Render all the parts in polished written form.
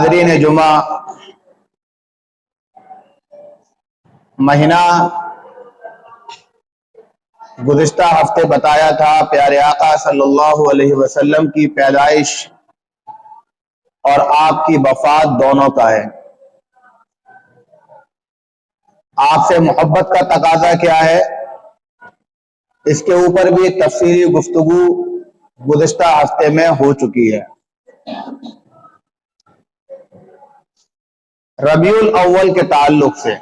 حاضرین جمعہ، مہینہ گزشتہ ہفتے بتایا تھا پیارے آقا صلی اللہ علیہ وسلم کی پیدائش اور آپ کی وفات دونوں کا ہے۔ آپ سے محبت کا تقاضا کیا ہے، اس کے اوپر بھی تفصیلی گفتگو گزشتہ ہفتے میں ہو چکی ہے۔ ربیع الاول کے تعلق سے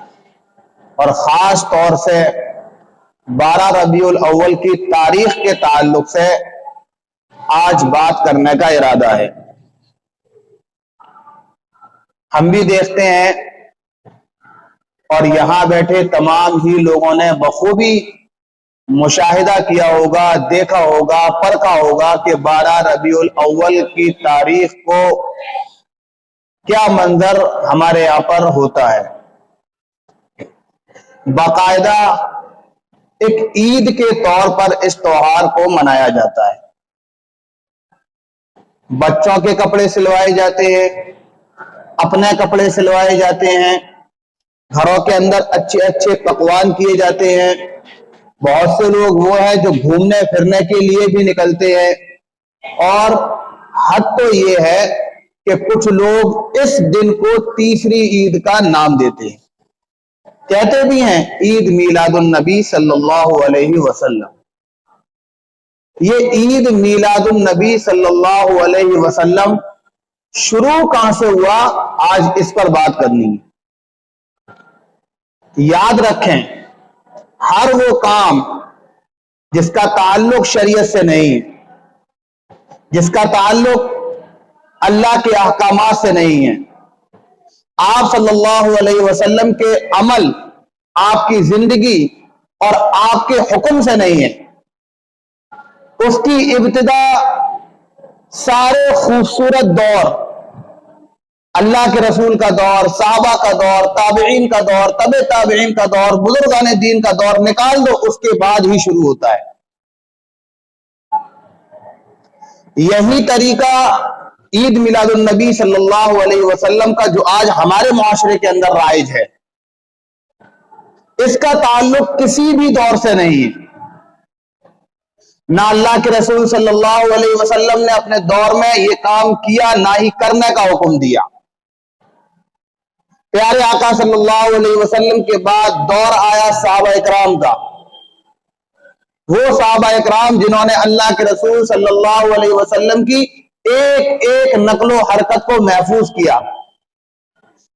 اور خاص طور سے 12 ربیع الاول کی تاریخ کے تعلق سے آج بات کرنے کا ارادہ ہے۔ ہم بھی دیکھتے ہیں اور یہاں بیٹھے تمام ہی لوگوں نے بخوبی مشاہدہ کیا ہوگا، دیکھا ہوگا، پرکھا ہوگا کہ 12 ربیع الاول کی تاریخ کو کیا منظر ہمارے یہاں پر ہوتا ہے۔ باقاعدہ ایک عید کے طور پر اس تہوار کو منایا جاتا ہے۔ بچوں کے کپڑے سلوائے جاتے ہیں، اپنے کپڑے سلوائے جاتے ہیں، گھروں کے اندر اچھے اچھے پکوان کیے جاتے ہیں۔ بہت سے لوگ وہ ہیں جو گھومنے پھرنے کے لیے بھی نکلتے ہیں، اور حد تو یہ ہے کہ کچھ لوگ اس دن کو تیسری عید کا نام دیتے ہیں، کہتے بھی ہیں عید میلاد النبی صلی اللہ علیہ وسلم۔ یہ عید میلاد النبی صلی اللہ علیہ وسلم شروع کہاں سے ہوا، آج اس پر بات کرنی ہے۔ یاد رکھیں، ہر وہ کام جس کا تعلق شریعت سے نہیں، جس کا تعلق اللہ کے احکامات سے نہیں ہے، آپ صلی اللہ علیہ وسلم کے عمل، آپ کی زندگی اور آپ کے حکم سے نہیں ہے، اس کی ابتدا سارے خوبصورت دور، اللہ کے رسول کا دور، صحابہ کا دور، تابعین کا دور، تبع تابعین کا دور، بزرگان دین کا دور نکال دو، اس کے بعد ہی شروع ہوتا ہے۔ یہی طریقہ عید میلاد النبی صلی اللہ علیہ وسلم کا جو آج ہمارے معاشرے کے اندر رائج ہے، اس کا تعلق کسی بھی دور سے نہیں ہے۔ نہ اللہ کے رسول صلی اللہ علیہ وسلم نے اپنے دور میں یہ کام کیا، نہ ہی کرنے کا حکم دیا۔ پیارے آقا صلی اللہ علیہ وسلم کے بعد دور آیا صحابہ اکرام کا، وہ صحابہ اکرام جنہوں نے اللہ کے رسول صلی اللہ علیہ وسلم کی ایک ایک نقل و حرکت کو محفوظ کیا،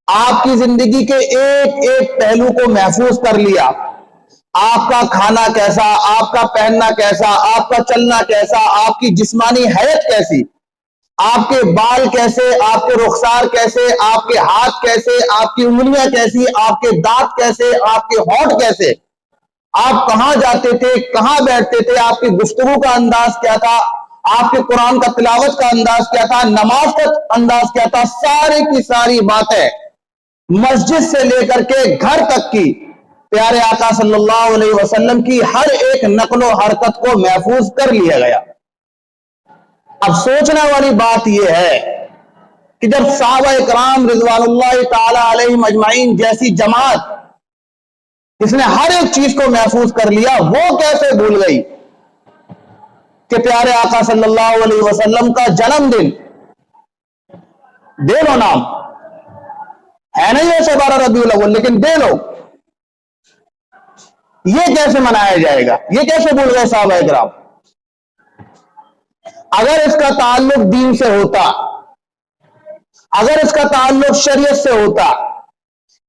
آپ کی زندگی کے ایک ایک پہلو کو محفوظ کر لیا۔ آپ کا کھانا کیسا، آپ کا پہننا کیسا، آپ کا چلنا کیسا، آپ کی جسمانی حیت کیسی، آپ کے بال کیسے، آپ کے رخسار کیسے، آپ کے ہاتھ کیسے، آپ کی انگلیاں کیسی، آپ کے دانت کیسے، آپ کے ہونٹ کیسے، آپ کہاں جاتے تھے، کہاں بیٹھتے تھے، آپ کی گفتگو کا انداز کیا تھا، آپ کے قرآن کا تلاوت کا انداز کیا تھا، نماز کا انداز کیا تھا، سارے کی ساری باتیں مسجد سے لے کر کے گھر تک کی پیارے آقا صلی اللہ علیہ وسلم کی ہر ایک نقل و حرکت کو محفوظ کر لیا گیا۔ اب سوچنے والی بات یہ ہے کہ جب صحابہ اکرام رضوان اللہ تعالی علیہم اجمعین جیسی جماعت جس نے ہر ایک چیز کو محفوظ کر لیا، وہ کیسے بھول گئی کہ پیارے آقا صلی اللہ علیہ وسلم کا جنم دن، دے لو نام ہے نہیں ایسے 12 ربیع الاول، لیکن دے لو، یہ کیسے منایا جائے گا، یہ کیسے بھول گئے صحابہ اکرام؟ اگر اس کا تعلق دین سے ہوتا، اگر اس کا تعلق شریعت سے ہوتا،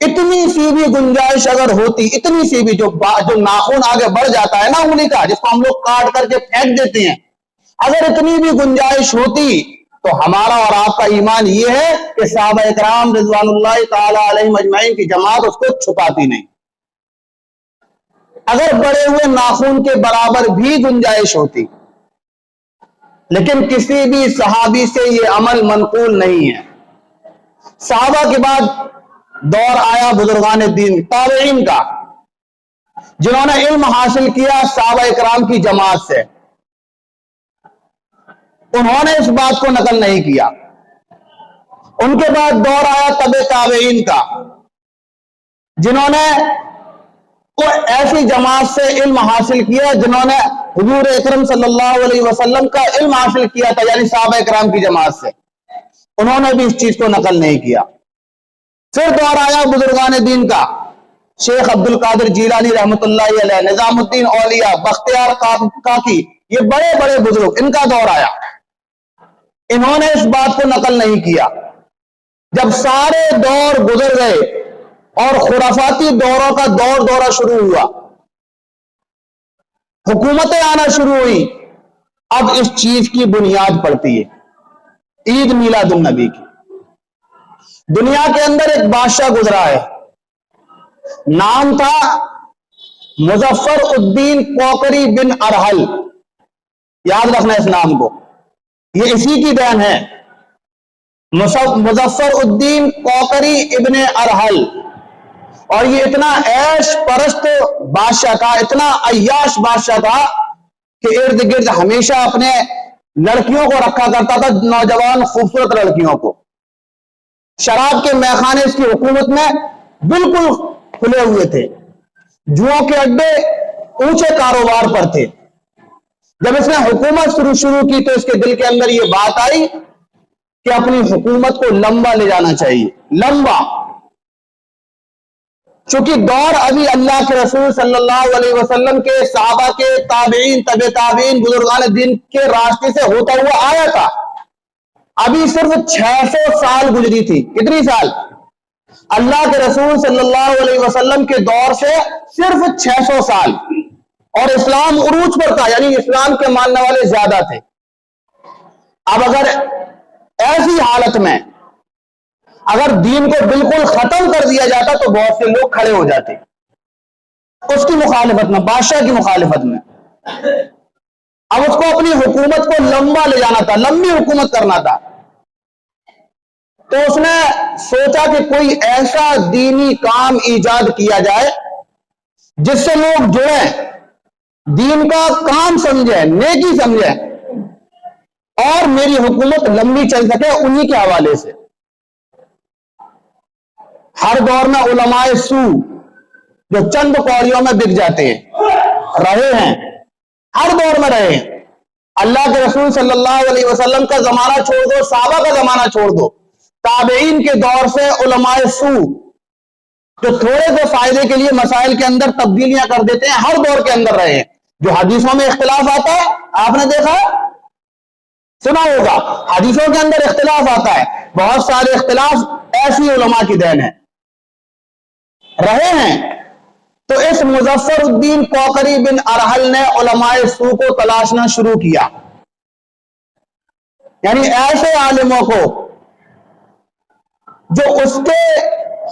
اتنی سی بھی گنجائش اگر ہوتی، اتنی سی بھی جو ناخن آگے بڑھ جاتا ہے نا انگلی کا، جس کو ہم لوگ کاٹ کر کے پھینک دیتے ہیں، اگر اتنی بھی گنجائش ہوتی تو ہمارا اور آپ کا ایمان یہ ہے کہ صحابہ اکرام رضوان اللہ تعالی علیہم اجمعین کی جماعت اس کو چھپاتی نہیں۔ اگر بڑے ہوئے ناخن کے برابر بھی گنجائش ہوتی، لیکن کسی بھی صحابی سے یہ عمل منقول نہیں ہے۔ صحابہ کے بعد دور آیا بزرگان دین تابعین کا، جنہوں نے علم حاصل کیا صحابہ اکرام کی جماعت سے، انہوں نے اس بات کو نقل نہیں کیا، ان کے بعد دور آیا تبع تابعین کا، جنہوں نے کوئی ایسی جماعت سے علم حاصل کیا جنہوں نے حضور اکرم صلی اللہ علیہ وسلم کا علم حاصل کیا تھا، یعنی صحابہ کرام کی جماعت سے، انہوں نے بھی اس چیز کو نقل نہیں کیا۔ پھر دور آیا بزرگان دین کا، شیخ عبد القادر جیلانی رحمۃ اللہ علیہ، نظام الدین اولیاء، بختیار کاکی، یہ بڑے بڑے بزرگ، ان کا دور آیا، انہوں نے اس بات کو نقل نہیں کیا۔ جب سارے دور گزر گئے اور خرافاتی دوروں کا دورہ شروع ہوا، حکومتیں آنا شروع ہوئی، اب اس چیز کی بنیاد پڑتی ہے عید میلاد النبی کی۔ دنیا کے اندر ایک بادشاہ گزرا ہے، نام تھا مظفر الدین کوکری بن ارحل، یاد رکھنا اس نام کو، یہ اسی کی دین ہے، مظفر الدین کوکری ابن ارحل۔ اور یہ اتنا عیش پرست بادشاہ تھا، اتنا عیاش بادشاہ تھا کہ ارد گرد ہمیشہ اپنے لڑکیوں کو رکھا کرتا تھا، نوجوان خوبصورت لڑکیوں کو۔ شراب کے میخانے اس کی حکومت میں بالکل کھلے ہوئے تھے، جوؤں کے اڈے اونچے کاروبار پر تھے۔ جب اس نے حکومت شروع کی تو اس کے دل کے اندر یہ بات آئی کہ اپنی حکومت کو لمبا لے جانا چاہیے، لمبا، چونکہ دور ابھی اللہ کے رسول صلی اللہ علیہ وسلم کے، صحابہ کے، تابعین، تبع تابعین، بزرگان دین کے راستے سے ہوتا ہوا آیا تھا۔ ابھی صرف 600 سال گزری تھی۔ کتنی سال؟ اللہ کے رسول صلی اللہ علیہ وسلم کے دور سے صرف 600 سال، اور اسلام عروج پر تھا، یعنی اسلام کے ماننے والے زیادہ تھے۔ اب اگر ایسی حالت میں اگر دین کو بالکل ختم کر دیا جاتا تو بہت سے لوگ کھڑے ہو جاتے اس کی مخالفت میں، بادشاہ کی مخالفت میں۔ اب اس کو اپنی حکومت کو لمبا لے جانا تھا، لمبی حکومت کرنا تھا، تو اس نے سوچا کہ کوئی ایسا دینی کام ایجاد کیا جائے جس سے لوگ جڑیں، دین کا کام سمجھیں، نیکی سمجھیں، اور میری حکومت لمبی چل سکے انہی کے حوالے سے۔ ہر دور میں علماء سو جو چند کوڑیوں میں بک جاتے ہیں رہے ہیں، ہر دور میں رہے ہیں۔ اللہ کے رسول صلی اللہ علیہ وسلم کا زمانہ چھوڑ دو، صحابہ کا زمانہ چھوڑ دو، تابعین کے دور سے علماء سو جو تھوڑے سے فائدے کے لیے مسائل کے اندر تبدیلیاں کر دیتے ہیں، ہر دور کے اندر رہے ہیں۔ جو حدیثوں میں اختلاف آتا ہے، آپ نے دیکھا، سنا ہوگا، حدیثوں کے اندر اختلاف آتا ہے، بہت سارے اختلاف ایسی علماء کی دین ہے، رہے ہیں۔ تو اس مظفر الدین کوکری بن ارحل نے علماء سو کو تلاشنا شروع کیا، یعنی ایسے عالموں کو جو اس کے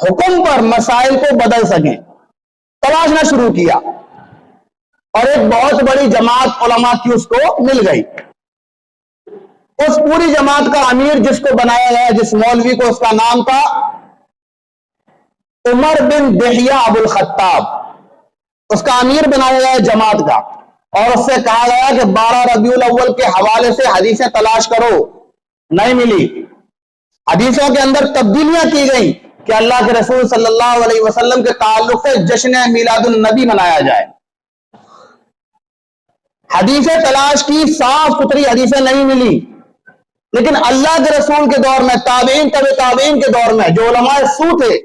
حکم پر مسائل کو بدل سکیں، تلاشنا شروع کیا، اور ایک بہت بڑی جماعت علماء کی اس کو مل گئی۔ اس پوری جماعت کا امیر جس کو بنایا گیا، جس مولوی کو، اس کا نام تھا عمر بن دہیہ ابو الخطاب، اس کا امیر بنایا گیا جماعت کا، اور اس سے کہا گیا کہ 12 ربیع الاول کے حوالے سے حدیثیں تلاش کرو، نہیں ملی۔ حدیثوں کے اندر تبدیلیاں کی گئیں کہ اللہ کے رسول صلی اللہ علیہ وسلم کے تعلق سے جشن میلاد النبی منایا جائے۔ حدیثیں تلاش کی، صاف ستھری حدیثیں نہیں ملی، لیکن اللہ کے رسول کے دور میں، تابعین، تبع تابعین کے دور میں جو علماء سو تھے،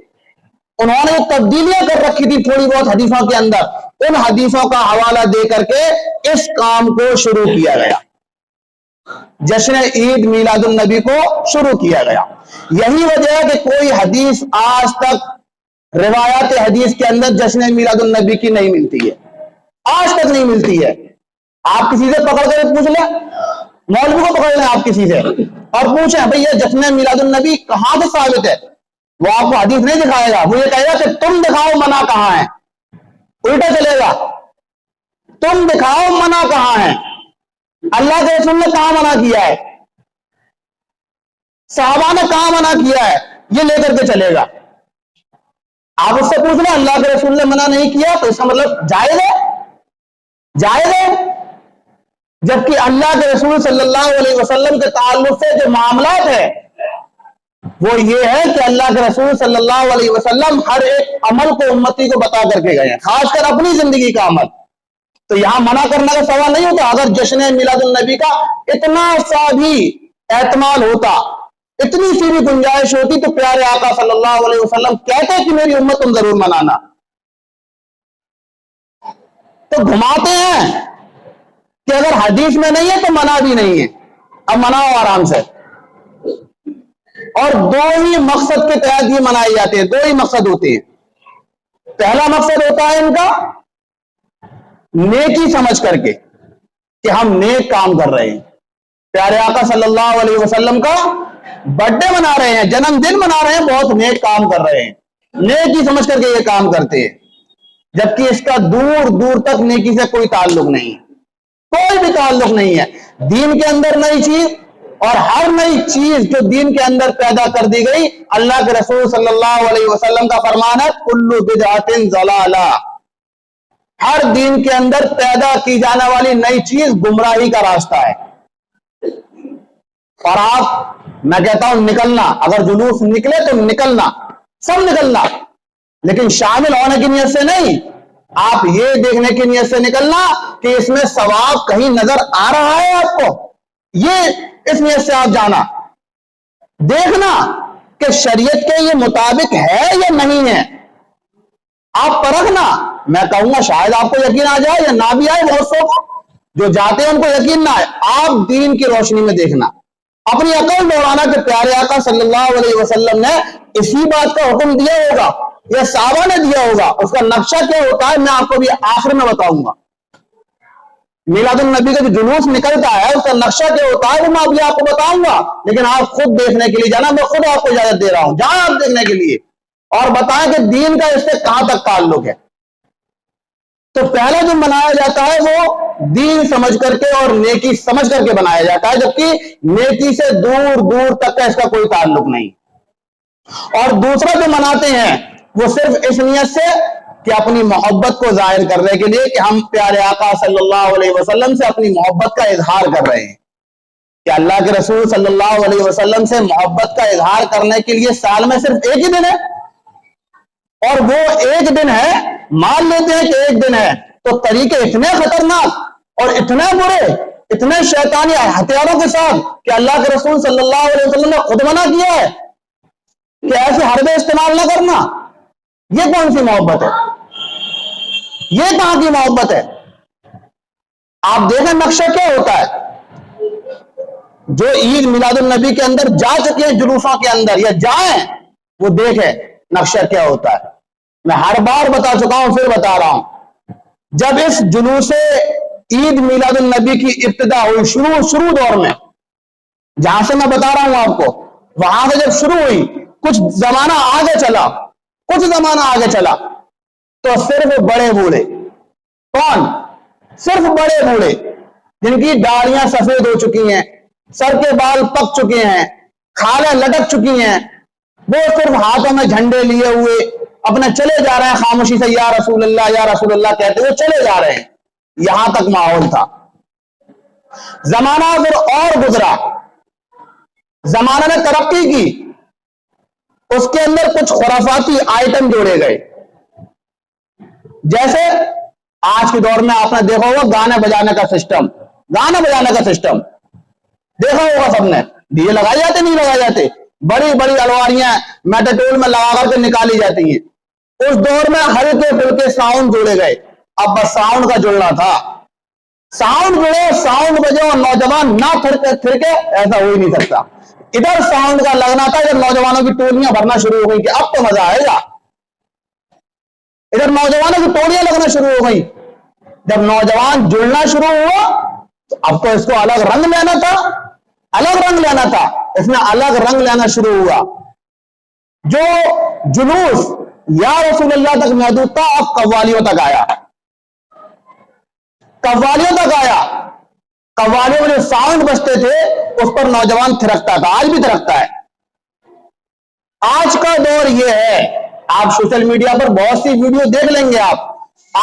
انہوں نے تبدیلیاں کر رکھی تھی تھوڑی بہت حدیثوں کے اندر، ان حدیثوں کا حوالہ دے کر کے اس کام کو شروع کیا گیا، جشن عید میلاد النبی کو شروع کیا گیا۔ یہی وجہ ہے کہ کوئی حدیث آج تک روایات حدیث کے اندر جشن میلاد النبی کی نہیں ملتی ہے، آج تک نہیں ملتی ہے۔ آپ کسی سے پکڑ کر پوچھ لیں، مولوی کو پکڑ لیں آپ کسی سے اور پوچھیں بھئی یہ جشن میلاد النبی کہاں سے ثابت ہے، وہ آپ کو حدیث نہیں دکھائے گا، وہ یہ کہے گا کہ تم دکھاؤ منع کہاں ہے، الٹا چلے گا، تم دکھاؤ منع کہاں ہے، اللہ کے رسول نے کہاں منع کیا ہے، صحابہ نے کہاں منع کیا ہے، یہ لے کر کے چلے گا۔ آپ اس سے پوچھ لیں اللہ کے رسول نے منع نہیں کیا تو اس کا مطلب جائز ہے، جائز ہے، جبکہ اللہ کے رسول صلی اللہ علیہ وسلم کے تعلق سے جو معاملات ہے وہ یہ ہے کہ اللہ کے رسول صلی اللہ علیہ وسلم ہر ایک عمل کو امتی کو بتا کر کے گئے ہیں، خاص کر اپنی زندگی کا عمل. تو یہاں منع کرنے کا سوال نہیں ہوتا. اگر جشن میلاد النبی کا اتنا سا بھی احتمال ہوتا، اتنی سی بھی گنجائش ہوتی، تو پیارے آقا صلی اللہ علیہ وسلم کہتے کہ میری امت تم ضرور منانا. تو گھماتے ہیں کہ اگر حدیث میں نہیں ہے تو منع بھی نہیں ہے. اب مناؤ آرام سے. اور دو ہی مقصد کے تحت یہ منائے جاتے ہیں، دو ہی مقصد ہوتے ہیں. پہلا مقصد ہوتا ہے ان کا نیکی سمجھ کر کے کہ ہم نیک کام کر رہے ہیں. پیارے آقا صلی اللہ علیہ وسلم کا برتھ ڈے منا رہے ہیں، جنم دن منا رہے ہیں، بہت نیک کام کر رہے ہیں، نیکی سمجھ کر کے یہ کام کرتے ہیں. جبکہ اس کا دور دور تک نیکی سے کوئی تعلق نہیں ہے، کوئی بھی تعلق نہیں ہے. دین کے اندر نئی چیز، اور ہر نئی چیز جو دین کے اندر پیدا کر دی گئی، اللہ کے رسول صلی اللہ علیہ وسلم کا فرمان ہے کل بدعۃ ضلالہ. ہر دین کے اندر پیدا کی جانے والی نئی چیز گمراہی کا راستہ ہے. اور آپ، میں کہتا ہوں نکلنا، اگر جلوس نکلے تو نکلنا، سب نکلنا، لیکن شامل ہونے کی نیت سے نہیں. آپ یہ دیکھنے کی نیت سے نکلنا کہ اس میں ثواب کہیں نظر آ رہا ہے آپ کو، یہ اس نیت سے آپ جانا. دیکھنا کہ شریعت کے یہ مطابق ہے یا نہیں ہے. آپ پرکھنا. میں کہوں گا شاید آپ کو یقین آ جائے یا نہ بھی آئے، بہت سو جو جاتے ہیں ان کو یقین نہ آئے. آپ دین کی روشنی میں دیکھنا، اپنی عقل دوڑانا کہ پیارے آقا صلی اللہ علیہ وسلم نے اسی بات کا حکم دیا ہوگا یا صحابہ نے دیا ہوگا. اس کا نقشہ کیا ہوتا ہے میں آپ کو بھی آخر میں بتاؤں گا. میلاد النبی کا جو جلوس نکلتا ہے اس کا نقشہ کیا ہوتا ہے وہ میں ابھی آپ کو بتاؤں گا، لیکن آپ خود دیکھنے کے لیے جانا. میں خود آپ کو اجازت دے رہا ہوں، جائیں آپ دیکھنے کے لیے اور بتائیں کہ دین کا اس سے کہاں تک تعلق ہے. تو پہلا جو منایا جاتا ہے وہ دین سمجھ کر کے اور نیکی سمجھ کر کے بنایا جاتا ہے، جبکہ نیکی سے دور دور تک کا اس کا کوئی تعلق نہیں. اور دوسرا جو مناتے ہیں وہ صرف اس نیت سے کہ اپنی محبت کو ظاہر کرنے کے لیے کہ ہم پیارے آقا صلی اللہ علیہ وسلم سے اپنی محبت کا اظہار کر رہے ہیں، کہ اللہ کے رسول صلی اللہ علیہ وسلم سے محبت کا اظہار کرنے کے لیے سال میں صرف ایک ہی دن ہے، اور وہ ایک دن ہے، مان لیتے ہیں کہ ایک دن ہے. تو طریقے اتنے خطرناک اور اتنے برے، اتنے شیطانی ہتھیاروں کے ساتھ کہ اللہ کے رسول صلی اللہ علیہ وسلم نے خود منع کیا ہے کہ ایسے حربے استعمال نہ کرنا. یہ کون سی محبت ہے؟ یہ کہاں کی محبت ہے؟ آپ دیکھیں نقشہ کیا ہوتا ہے. جو عید میلاد النبی کے اندر جا چکے ہیں جلوسوں کے اندر یا جائیں، وہ دیکھیں نقشہ کیا ہوتا ہے. میں ہر بار بتا چکا ہوں، پھر بتا رہا ہوں. جب اس جلوس عید میلاد النبی کی ابتدا ہوئی، شروع دور میں، جہاں سے میں بتا رہا ہوں آپ کو، وہاں سے جب شروع ہوئی، کچھ زمانہ آگے چلا تو صرف بڑے بوڑھے، کون؟ صرف بڑے بوڑھے جن کی داڑیاں سفید ہو چکی ہیں، سر کے بال پک چکے ہیں، کھالیں لٹک چکی ہیں، وہ صرف ہاتھوں میں جھنڈے لیے ہوئے اپنے چلے جا رہے ہیں خاموشی سے، یا رسول اللہ یا رسول اللہ کہتے ہوئے چلے جا رہے ہیں. یہاں تک ماحول تھا. زمانہ پھر اور گزرا، زمانہ نے ترقی کی، اس کے اندر کچھ خرافاتی آئٹم جوڑے گئے. جیسے آج کے دور میں آپ نے دیکھا ہوگا گانے بجانے کا سسٹم دیکھا ہوگا سب نے. ڈی جے لگائے جاتے نہیں لگائے جاتے، بڑی بڑی الواریاں میٹاٹول میں لگا کر کے نکالی جاتی ہیں. اس دور میں ہلکے پھلکے ساؤنڈ جوڑے گئے. اب بس ساؤنڈ کا جڑنا تھا، ساؤنڈ جڑے، ساؤنڈ بجے اور نوجوان نہ تھرکے، ایسا ہو ہی نہیں سکتا. ادھر ساؤنڈ کا لگنا تھا، ادھر نوجوانوں کی ٹولیاں بھرنا شروع ہو گئی کہ اب تو مزہ آئے گا. ادھر نوجوانوں کی ٹولیاں لگنا شروع ہو گئی. جب نوجوان جڑنا شروع ہوا تو اب تو اس کو الگ رنگ لینا تھا، اس نے الگ رنگ لینا شروع ہوا. جو جلوس یا رسول اللہ تک محدود تھا اب قوالیوں تک آیا. قوالیوں میں جو ساؤنڈ بجتے تھے اس پر نوجوان تھرکتا تھا، آج بھی تھرکتا ہے. آج کا دور یہ ہے، آپ سوشل میڈیا پر بہت سی ویڈیو دیکھ لیں گے آپ.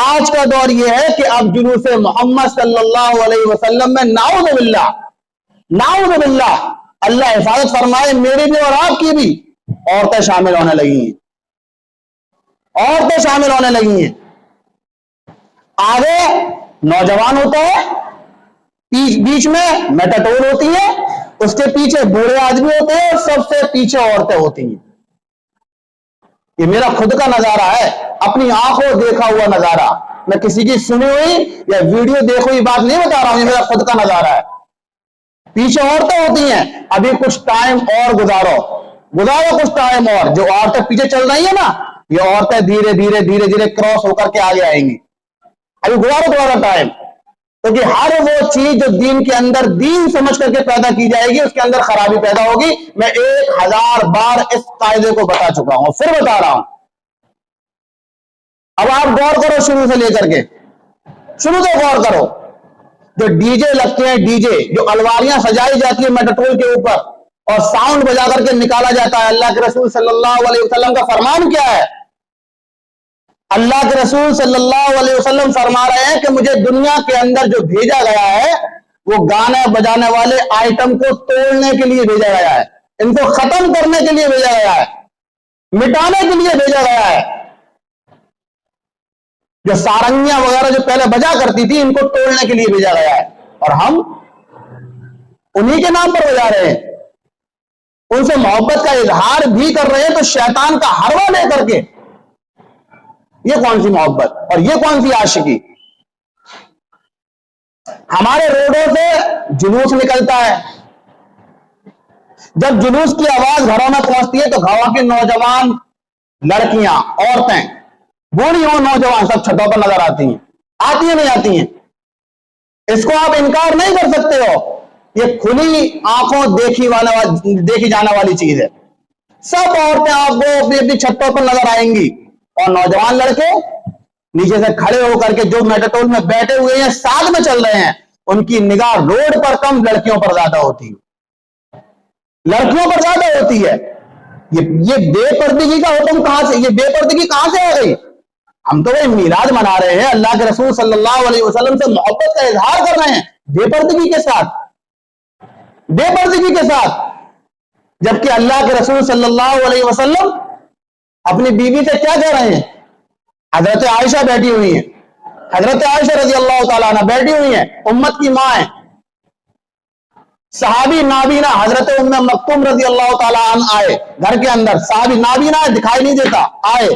آج کا دور یہ ہے کہ اب جلوس محمد صلی اللہ علیہ وسلم میں نعوذ باللہ اللہ حفاظت فرمائے میری بھی اور آپ کی بھی، عورتیں شامل ہونے لگی ہیں، عورتیں شامل ہونے لگی ہیں۔ آگے نوجوان ہوتا ہے، بیچ میں میٹاٹور ہوتی ہے، اس کے پیچھے بوڑھے آدمی ہوتے ہیں، اور سب سے پیچھے عورتیں ہوتی ہیں۔ یہ میرا خود کا نظارہ ہے، اپنی آنکھوں دیکھا ہوا نظارہ، میں کسی کی سنی ہوئی یا ویڈیو دیکھی ہوئی بات نہیں بتا رہا ہوں، یہ میرا خود کا نظارہ ہے۔ پیچھے عورتیں ہوتی ہیں، ابھی کچھ ٹائم اور گزارو کچھ ٹائم اور، جو عورتیں پیچھے چل رہی ہیں نا، یہ عورتیں دھیرے دھیرے دھیرے دھیرے کراس ہو کر کے آگے آئیں گی۔ ابھی گزارو تھوڑا ٹائم، کیونکہ ہر وہ چیز جو دین کے اندر دین سمجھ کر کے پیدا کی جائے گی، اس کے اندر خرابی پیدا ہوگی۔ میں 1000 بار اس قاعدے کو بتا چکا ہوں، پھر بتا رہا ہوں۔ اب آپ غور کرو، شروع سے لے کر کے شروع سے غور کرو۔ جو ڈی جے لگتے ہیں، ڈی جے جو الواریاں سجائی جاتی ہیں میٹاٹور کے اوپر اور ساؤنڈ بجا کر کے نکالا جاتا ہے، اللہ کے رسول صلی اللہ علیہ وسلم کا فرمان کیا ہے؟ اللہ کے رسول صلی اللہ علیہ وسلم فرما رہے ہیں کہ مجھے دنیا کے اندر جو بھیجا گیا ہے وہ گانے بجانے والے آئٹم کو توڑنے کے لیے بھیجا گیا ہے، ان کو ختم کرنے کے لیے بھیجا گیا ہے، مٹانے کے لیے بھیجا گیا ہے۔ جو سارنگیاں وغیرہ جو پہلے بجا کرتی تھی، ان کو توڑنے کے لیے بھیجا گیا ہے، اور ہم انہی کے نام پر بجا رہے ہیں، ان سے محبت کا اظہار بھی کر رہے ہیں، تو شیطان کا ہروا لے کر کے یہ کون سی محبت اور یہ کون سی عاشقی؟ ہمارے روڈوں سے جلوس نکلتا ہے، جب جلوس کی آواز گھروں میں پہنچتی ہے تو گھروں کی نوجوان لڑکیاں، عورتیں، بوڑھی ہو نوجوان، سب چھتوں پر نظر آتی ہیں نہیں آتی ہیں؟ اس کو آپ انکار نہیں کر سکتے ہو، یہ کھلی آنکھوں دیکھی جانے والی چیز ہے۔ سب عورتیں آپ کو اپنی اپنی چھتوں پر نظر آئیں گی، اور نوجوان لڑکے نیچے سے کھڑے ہو کر کے جو میٹاٹور میں بیٹھے ہوئے ہیں، ساتھ میں چل رہے ہیں، ان کی نگاہ روڈ پر کم، لڑکیوں پر زیادہ ہوتی ہے، لڑکیوں پر زیادہ ہوتی ہے۔ یہ بے پردگی کا حکم کہاں سے، یہ بے پردگی کہاں سے آ گئی؟ ہم تو وہ میلاد منا رہے ہیں، اللہ کے رسول صلی اللہ علیہ وسلم سے محبت کا اظہار کر رہے ہیں، بے پردگی کے ساتھ، بے پردگی کے ساتھ، جبکہ اللہ کے رسول صلی اللہ علیہ وسلم اپنی بیوی سے کیا کہہ رہے ہیں؟ حضرت عائشہ بیٹھی ہوئی ہیں، حضرت عائشہ رضی اللہ تعالیٰ عنہ بیٹھی ہوئی ہیں، امت کی ماں ہیں، صحابی نابینا حضرت ام مکتوم رضی اللہ تعالیٰ عنہ آئے گھر کے اندر، صحابی نابینا دکھائی نہیں دیتا، آئے،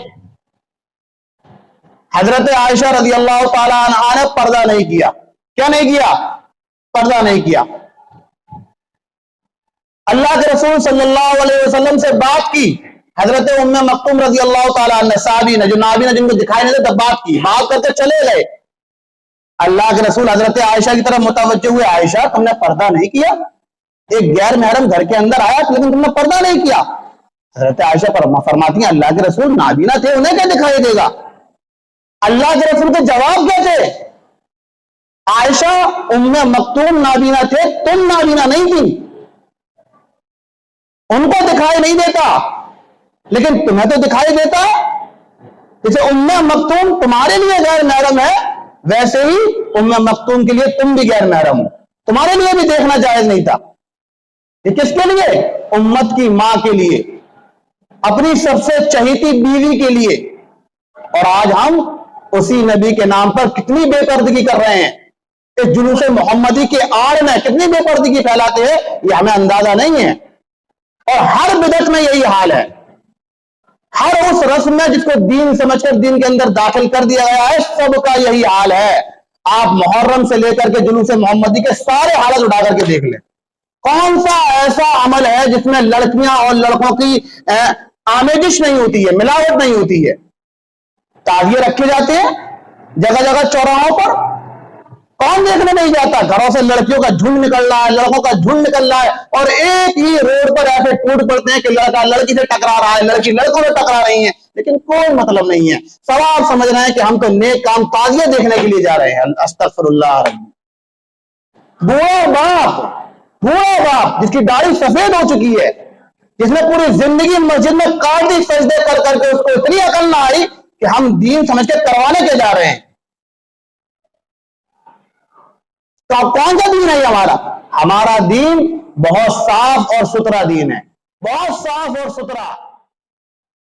حضرت عائشہ رضی اللہ تعالیٰ عنہ نے پردہ نہیں کیا، کیا نہیں کیا؟ پردہ نہیں کیا۔ اللہ کے رسول صلی اللہ علیہ وسلم سے بات کی، حضرت ام مکتوم رضی اللہ تعالیٰ عنہ صحابی نے، جو نابینا، جن کو دکھائی نہیں دیتا، بات کی، بات کر کے چلے گئے۔ اللہ کے رسول حضرت عائشہ کی طرف متوجہ ہوئے، عائشہ تم نے پردہ نہیں کیا؟ ایک غیر محرم گھر کے اندر آیا لیکن تم نے پردہ نہیں کیا۔ حضرت عائشہ فرماتی ہیں اللہ کے رسول نابینا تھے، انہیں کیا دکھائی دے گا؟ اللہ کے رسول کے جواب کیا تھے؟ عائشہ ام مکتوم نابینا تھے، تم نابینا نہیں تھی، ان کو دکھائی نہیں دیتا لیکن تمہیں تو دکھائی دیتا۔ جیسے ام مکتوم تمہارے لیے غیر محرم ہے، ویسے ہی ام مکتوم کے لیے تم بھی غیر محرم ہو، تمہارے لیے بھی دیکھنا جائز نہیں تھا۔ یہ کس کے لیے؟ امت کی ماں کے لیے، اپنی سب سے چہیتی بیوی کے لیے۔ اور آج ہم اسی نبی کے نام پر کتنی بے پردگی کر رہے ہیں، اس جلوس محمدی کے آڑ میں کتنی بے پردگی پھیلاتے ہیں، یہ ہمیں اندازہ نہیں ہے۔ اور ہر بدعت میں یہی حال ہے، ہر اس رسم میں جس کو دین سمجھ کر دین کے اندر داخل کر دیا گیا ہے، سب کا یہی حال ہے۔ آپ محرم سے لے کر کے جلوس محمدی کے سارے حالات اٹھا کر کے دیکھ لیں، کون سا ایسا عمل ہے جس میں لڑکیاں اور لڑکوں کی آمیزش نہیں ہوتی ہے، ملاوٹ نہیں ہوتی ہے؟ تعزیے رکھے جاتے ہیں جگہ جگہ چوراہوں پر، کون دیکھنے نہیں جاتا؟ گھروں سے لڑکیوں کا جھنڈ نکل رہا ہے، لڑکوں کا جھنڈ نکل رہا ہے، اور ایک ہی روڈ پر ایسے ٹوٹ پڑتے ہیں کہ لڑکا لڑکی سے ٹکرا رہا ہے، لڑکی لڑکوں سے ٹکرا رہی ہے، لیکن کوئی مطلب نہیں ہے۔ سوال سمجھ رہے ہیں کہ ہم تو نیک کام تعزیے دیکھنے کے لیے جا رہے ہیں۔ استغفر اللہ۔ بوڑھا باپ جس کی داڑھی سفید ہو چکی ہے، جس نے پوری زندگی مسجد میں کاٹ دی سجدے کر کر کے، اس کو اتنی عقل نہ آئی کہ ہم دین سمجھ کے کروانے کے جا رہے ہیں۔ تو کون سا دین ہے ہمارا؟ ہمارا دین بہت صاف اور ستھرا دین ہے، بہت صاف اور ستھرا.